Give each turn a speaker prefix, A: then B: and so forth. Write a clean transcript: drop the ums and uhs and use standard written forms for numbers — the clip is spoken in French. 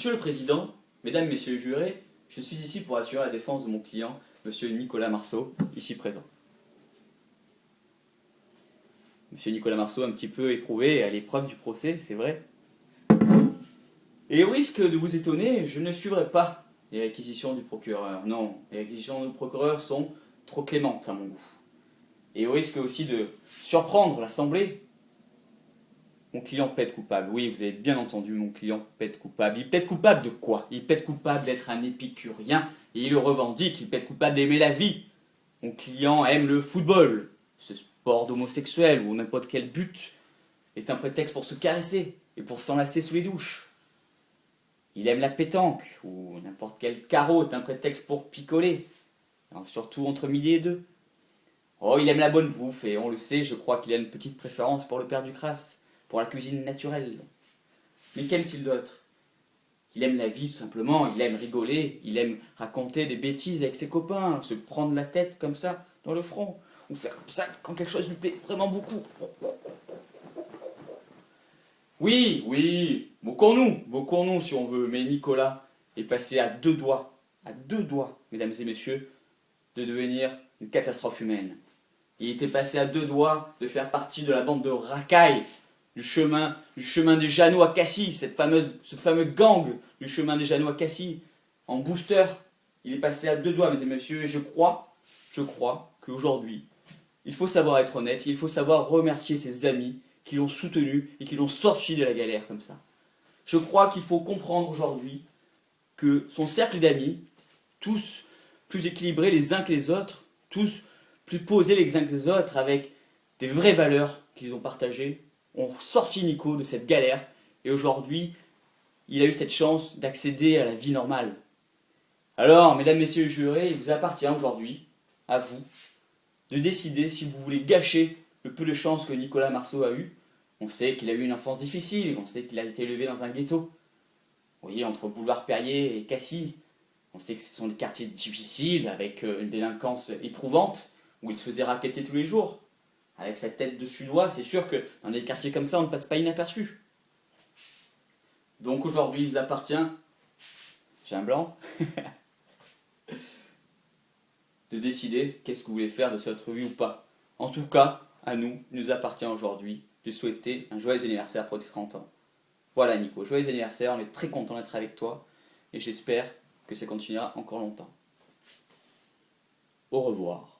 A: Monsieur le Président, Mesdames, Messieurs les jurés, je suis ici pour assurer la défense de mon client, Monsieur Nicolas Marceau, ici présent. Monsieur Nicolas Marceau, un petit peu éprouvé à l'épreuve du procès, c'est vrai. Et au risque de vous étonner, je ne suivrai pas les réquisitions du procureur. Non, les réquisitions du procureur sont trop clémentes à mon goût. Et au risque aussi de surprendre l'Assemblée, mon client plaide coupable. Oui, vous avez bien entendu, mon client plaide coupable. Il plaide coupable de quoi? Il plaide coupable d'être un épicurien, et il le revendique. Il plaide coupable d'aimer la vie. Mon client aime le football. Ce sport d'homosexuel ou n'importe quel but est un prétexte pour se caresser et pour s'enlacer sous les douches. Il aime la pétanque ou n'importe quel carreau est un prétexte pour picoler, surtout entre midi et deux. Oh, il aime la bonne bouffe et on le sait, je crois qu'il a une petite préférence pour le père du crasse, pour la cuisine naturelle. Mais qu'aime-t-il d'autre? Il aime la vie tout simplement, il aime rigoler, il aime raconter des bêtises avec ses copains, se prendre la tête comme ça dans le front, ou faire comme ça quand quelque chose lui plaît vraiment beaucoup. Oui, moquons-nous si on veut, mais Nicolas est passé à deux doigts, mesdames et messieurs, de devenir une catastrophe humaine. Il était passé à deux doigts de faire partie de la bande de racailles du chemin des Jeannots à Cassis, ce fameux gang du chemin des Jeannots à Cassis, en booster. Il est passé à deux doigts, mesdames et messieurs, et je crois qu'aujourd'hui, il faut savoir être honnête, il faut savoir remercier ses amis qui l'ont soutenu et qui l'ont sorti de la galère comme ça. Je crois qu'il faut comprendre aujourd'hui que son cercle d'amis, tous plus équilibrés les uns que les autres, tous plus posés les uns que les autres, avec des vraies valeurs qu'ils ont partagées, ont sorti Nico de cette galère, et aujourd'hui, il a eu cette chance d'accéder à la vie normale. Alors, mesdames, messieurs les jurés, il vous appartient aujourd'hui, à vous, de décider si vous voulez gâcher le peu de chance que Nicolas Marceau a eu. On sait qu'il a eu une enfance difficile, on sait qu'il a été élevé dans un ghetto. Vous voyez, entre Boulevard Perrier et Cassis, on sait que ce sont des quartiers difficiles, avec une délinquance éprouvante, où il se faisait racketter tous les jours. Avec sa tête de Suédois, c'est sûr que dans des quartiers comme ça, on ne passe pas inaperçu. Donc aujourd'hui, il vous appartient, j'ai un blanc, de décider qu'est-ce que vous voulez faire de cette vie ou pas. En tout cas, à nous, il nous appartient aujourd'hui de souhaiter un joyeux anniversaire pour tes 30 ans. Voilà Nico, joyeux anniversaire, on est très content d'être avec toi et j'espère que ça continuera encore longtemps. Au revoir.